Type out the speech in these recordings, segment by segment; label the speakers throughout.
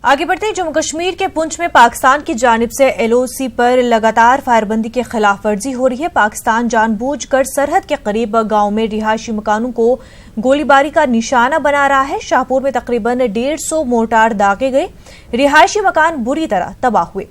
Speaker 1: आगे बढ़ते हैं। जम्मू कश्मीर के पुंछ में पाकिस्तान की जानिब से LOC पर लगातार फायरबंदी की खिलाफ वर्जी हो रही है। पाकिस्तान जानबूझकर सरहद के करीब गांव में रिहायशी मकानों को गोलीबारी का निशाना बना रहा है। शाहपुर में तकरीबन 150 मोर्टार दागे गए, रिहायशी मकान बुरी तरह तबाह हुए।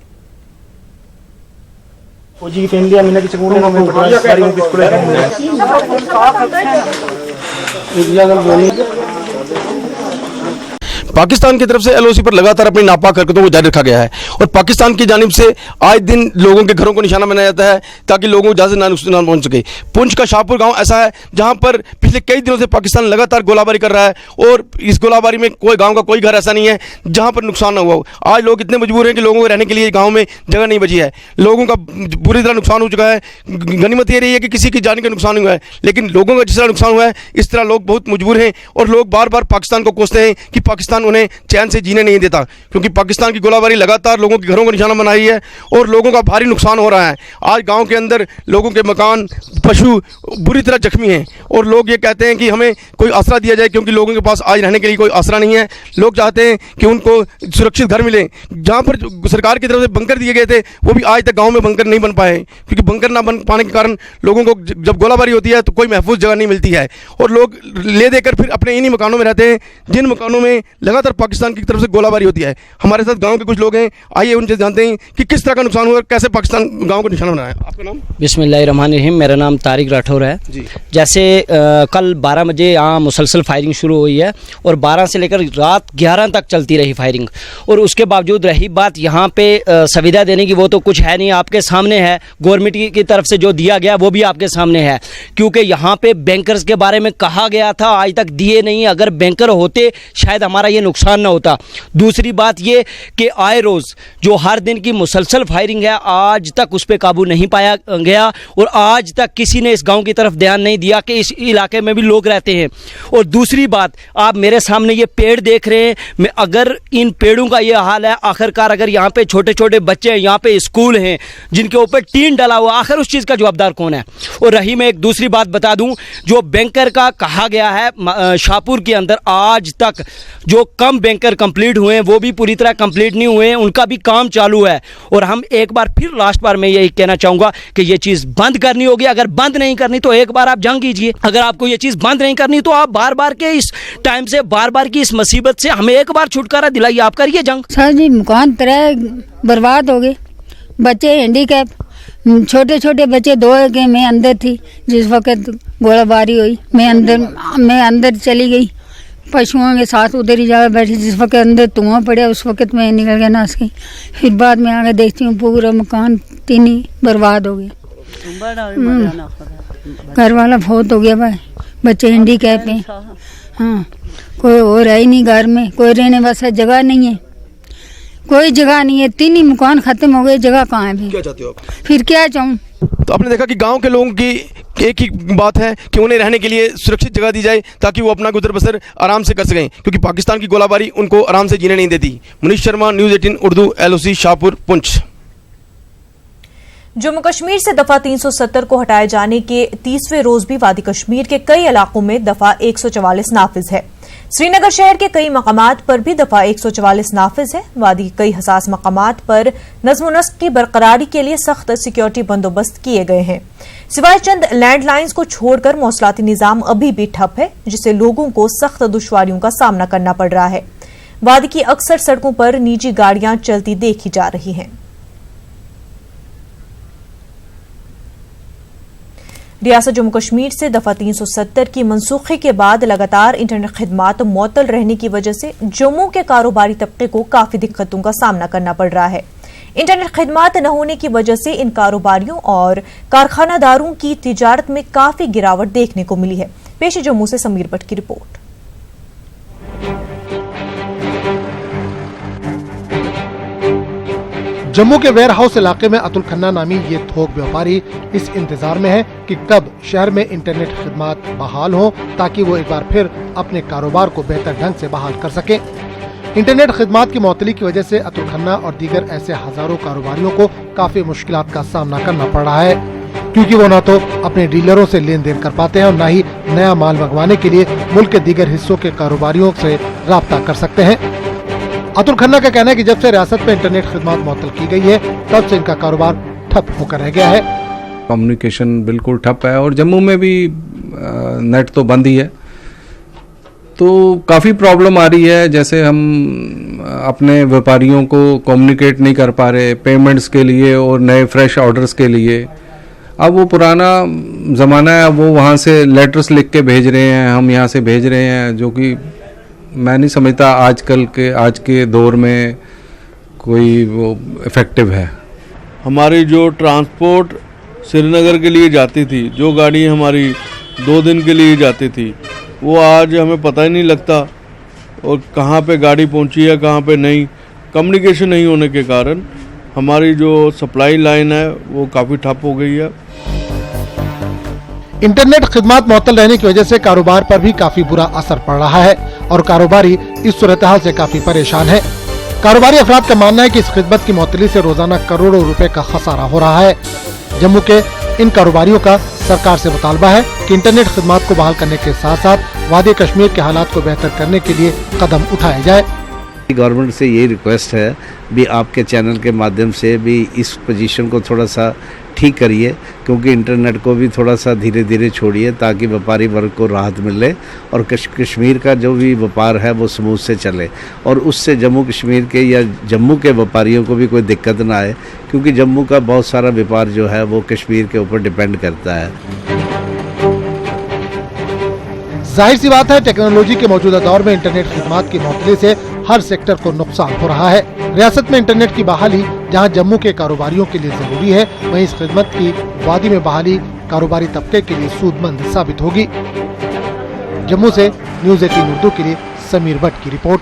Speaker 2: पाकिस्तान की तरफ से LOC पर लगातार अपनी नापाक हरकतों को जारी रखा गया है और पाकिस्तान की जानिब से आए दिन लोगों के घरों को निशाना बनाया जाता है ताकि लोगों को ज़्यादा नुकसान पहुंच सके। पुंछ का शाहपुर गांव ऐसा है जहां पर पिछले कई दिनों से पाकिस्तान लगातार गोलाबारी कर रहा है और इस गोलाबारी में कोई गाँव का कोई घर ऐसा नहीं है जहाँ पर नुकसान ना हुआ हो। आज लोग इतने मजबूर हैं कि लोगों को रहने के लिए गाँव में जगह नहीं बची है। लोगों का बुरी तरह नुकसान हो चुका है। गनीमत ये रही है कि किसी की जान का नुकसान नहीं हुआ है, लेकिन लोगों का जिस तरह नुकसान हुआ है इस तरह लोग बहुत मजबूर हैं और लोग बार बार पाकिस्तान को कोसते हैं कि पाकिस्तान उन्हें चैन से जीने नहीं देता, क्योंकि पाकिस्तान की गोलाबारी लगातार लोगों के घरों को निशाना बनाई है और लोगों का भारी नुकसान हो रहा है। आज गांव के अंदर लोगों के मकान, पशु बुरी तरह जख्मी हैं और लोग ये कहते हैं कि हमें कोई आसरा दिया जाए, क्योंकि लोगों के पास आज रहने के लिए कोई आसरा नहीं है। लोग चाहते हैं कि उनको सुरक्षित घर मिले। जहाँ पर सरकार की तरफ से बंकर दिए गए थे वो भी आज तक गाँव में बंकर नहीं बन पाए, क्योंकि बंकर ना बन पाने के कारण लोगों को जब गोलाबारी होती है तो कोई महफूज जगह नहीं मिलती है और लोग ले देकर फिर अपने इन्हीं मकानों में रहते हैं जिन मकानों में लगातार पाकिस्तान की तरफ से गोलाबारी होती है। हमारे साथ गांव के कुछ लोग हैं, आइए उनसे जानते हैं कि किस तरह का नुकसान हुआ, कैसे पाकिस्तान गांव को निशाना बनाया। आपका नाम?
Speaker 3: बिस्मिल्लाहिर्रहमानिर्रहीम, मेरा नाम तारिक राठौर है जी। जैसे कल 12 बजे यहाँ मुसलसल फायरिंग शुरू हुई है और 12 से लेकर रात 11 तक चलती रही फायरिंग, और उसके बावजूद रही बात यहाँ पे सुविधा देने की, वो तो कुछ है नहीं, आपके सामने है। गवर्नमेंट की तरफ से जो दिया गया वो भी आपके सामने है, क्योंकि यहाँ पे बैंकर्स के बारे में कहा गया था, आज तक दिए नहीं। अगर बैंकर होते शायद हमारा ये नुकसान ना होता। दूसरी बात ये कि आए रोज़ जो हर दिन की मुसलसल फायरिंग है, आज तक उस पर काबू नहीं पाया गया और आज तक किसी ने इस गांव की तरफ ध्यान नहीं दिया कि इस इलाके में भी लोग रहते हैं। और दूसरी बात, आप मेरे सामने ये पेड़ देख रहे हैं, मैं अगर इन पेड़ों का ये हाल है, आखिरकार अगर यहाँ पे छोटे छोटे बच्चे हैं, यहाँ पे स्कूल हैं जिनके ऊपर टीन डला हुआ, आखिर उस चीज़ का जवाबदार कौन है? और रही मैं एक दूसरी बात बता दूँ, जो बैंकर का कहा गया है शाहपुर के अंदर आज तक जो कम बैंकर कंप्लीट हुए हैं वो भी पूरी तरह कंप्लीट नहीं हुए हैं, उनका भी काम चालू है। और हम एक बार फिर लास्ट बार मैं यही कहना चाहूँगा कि ये चीज़ बंद करनी होगी। अगर बंद नहीं करनी तो एक बार आप जंग कीजिए। अगर आपको ये चीज़ बंद नहीं करनी तो आप बार बार के इस टाइम से, बार बार की इस मुसीबत से हमें एक बार छुटकारा दिलाइए। आप करिए जंग।
Speaker 4: सर जी, मकान तरह बर्बाद हो गए, बच्चे हैंडीकैप, छोटे छोटे बच्चे 2 के। मैं अंदर थी जिस वक्त गोलाबारी हुई, मैं अंदर चली गई, पशुओं के साथ उधर ही जाकर बैठी। जिस वक्त अंदर धुआं पड़ा उस वक्त मैं निकल गया नास गई। फिर बाद में आके देखती हूँ पूरा मकान 3 ही बर्बाद हो गया। घर वाला फौत हो गया भाई, बच्चे हैंडीकैप हैं। हाँ, कोई और है ही नहीं घर में, कोई रहने वास्ते जगह नहीं है, कोई जगह नहीं है। 3 ही मकान खत्म हो गए, जगह कहाँ है? भी
Speaker 2: क्या चाहते हो आप?
Speaker 4: फिर क्या चाहूँ?
Speaker 2: तो आपने देखा कि गांव के लोगों की एक ही बात है कि उन्हें रहने के लिए सुरक्षित जगह दी जाए ताकि वो अपना गुजर बसर आराम से कर सकें, क्योंकि पाकिस्तान की गोलाबारी उनको आराम से जीने नहीं देती। Munish Sharma, news 18 Urdu, LOC Shahpur Poonch.
Speaker 1: जम्मू कश्मीर से दफा 370 को हटाए जाने के 30वें रोज भी वादी कश्मीर के कई इलाकों में दफा 144 नाफिज है। श्रीनगर शहर के कई मकामात पर भी दफा 144 नाफिज है। वादी के कई हसास मकामात पर नज़्म नस्क की बरकरारी के लिए सख्त सिक्योरिटी बंदोबस्त किए गए हैं। सिवाय चंद लैंडलाइंस को छोड़कर मौसलाती निजाम अभी भी ठप है, जिससे लोगों को सख्त दुश्वारियों का सामना करना पड़ रहा है। वादी की अक्सर सड़कों पर निजी गाड़ियां चलती देखी जा रही हैं। रियासत जम्मू कश्मीर से दफा 370 की मनसूखी के बाद लगातार इंटरनेट खिदमात मुअत्तल रहने की वजह से जम्मू के कारोबारी तबके को काफी दिक्कतों का सामना करना पड़ रहा है। इंटरनेट खिदमात न होने की वजह से इन कारोबारियों और कारखानादारों की तिजारत में काफी गिरावट देखने को मिली है। पेश जम्मू से समीर भट्ट की रिपोर्ट।
Speaker 5: जम्मू के वेयर हाउस इलाके में अतुल खन्ना नामी ये थोक व्यापारी इस इंतजार में है कि कब शहर में इंटरनेट खिदमात बहाल हो ताकि वो एक बार फिर अपने कारोबार को बेहतर ढंग से बहाल कर सके। इंटरनेट खिदमात की मुअत्तली की वजह से अतुल खन्ना और दीगर ऐसे हजारों कारोबारियों को काफी मुश्किलात का सामना करना पड़ रहा है, क्योंकि वो न तो अपने डीलरों से लेन देन कर पाते हैं और न ही नया माल मंगवाने के लिए मुल्क के दीगर हिस्सों के कारोबारियों से राब्ता कर सकते हैं। अतुल खन्ना का कहना है कि जब से रियासत में इंटरनेट खिदमत मुअत्तल की गई है तब से इनका कारोबार ठप होकर रह गया है।
Speaker 6: कम्युनिकेशन बिल्कुल ठप है और जम्मू में भी नेट तो बंद ही है, तो काफ़ी प्रॉब्लम आ रही है। जैसे हम अपने व्यापारियों को कम्युनिकेट नहीं कर पा रहे पेमेंट्स के लिए और नए फ्रेश ऑर्डर्स के लिए। अब वो पुराना ज़माना है, अब वो वहाँ से लेटर्स लिख के भेज रहे हैं, हम यहाँ से भेज रहे हैं, जो कि मैं नहीं समझता आज के दौर में कोई वो इफ़ेक्टिव है।
Speaker 7: हमारी जो ट्रांसपोर्ट श्रीनगर के लिए जाती थी, जो गाड़ी हमारी 2 दिन के लिए जाती थी, वो आज हमें पता ही नहीं लगता और कहाँ पे गाड़ी पहुँची है कहाँ पे नहीं। कम्युनिकेशन नहीं होने के कारण हमारी जो सप्लाई लाइन है वो काफ़ी ठप हो गई है।
Speaker 5: इंटरनेट खिदमत मुअत्तल रहने की वजह से कारोबार पर भी काफी बुरा असर पड़ रहा है और कारोबारी इस सूरत हाल से काफी परेशान है। कारोबारी अफराद का मानना है कि इस खिदमत की मुअत्तली से रोजाना करोड़ों रुपए का खसारा हो रहा है। जम्मू के इन कारोबारियों का सरकार से मुतालबा है कि इंटरनेट खिदमत को बहाल करने के साथ साथ वादी कश्मीर के हालात को बेहतर करने के लिए कदम उठाए जाए।
Speaker 8: गवर्नमेंट से ये रिक्वेस्ट है भी आपके चैनल के माध्यम से भी इस पोजीशन को थोड़ा सा ठीक करिए, क्योंकि इंटरनेट को भी थोड़ा सा धीरे धीरे छोड़िए ताकि व्यापारी वर्ग को राहत मिले और कश्मीर का जो भी व्यापार है वो स्मूथ से चले और उससे जम्मू कश्मीर के या जम्मू के व्यापारियों को भी कोई दिक्कत ना आए, क्योंकि जम्मू का बहुत सारा व्यापार जो है वो कश्मीर के ऊपर डिपेंड करता है।
Speaker 5: जाहिर सी बात है, टेक्नोलॉजी के मौजूदा दौर में इंटरनेट खिदमत की मुअत्तली से हर सेक्टर को नुकसान हो रहा है। रियासत में इंटरनेट की बहाली जहां जम्मू के कारोबारियों के लिए जरूरी है, वहीं इस खिदमत की वादी में बहाली कारोबारी तबके के लिए सूदमंद साबित होगी। जम्मू से न्यूज़ 18 उर्दू के लिए समीर भट्ट की रिपोर्ट।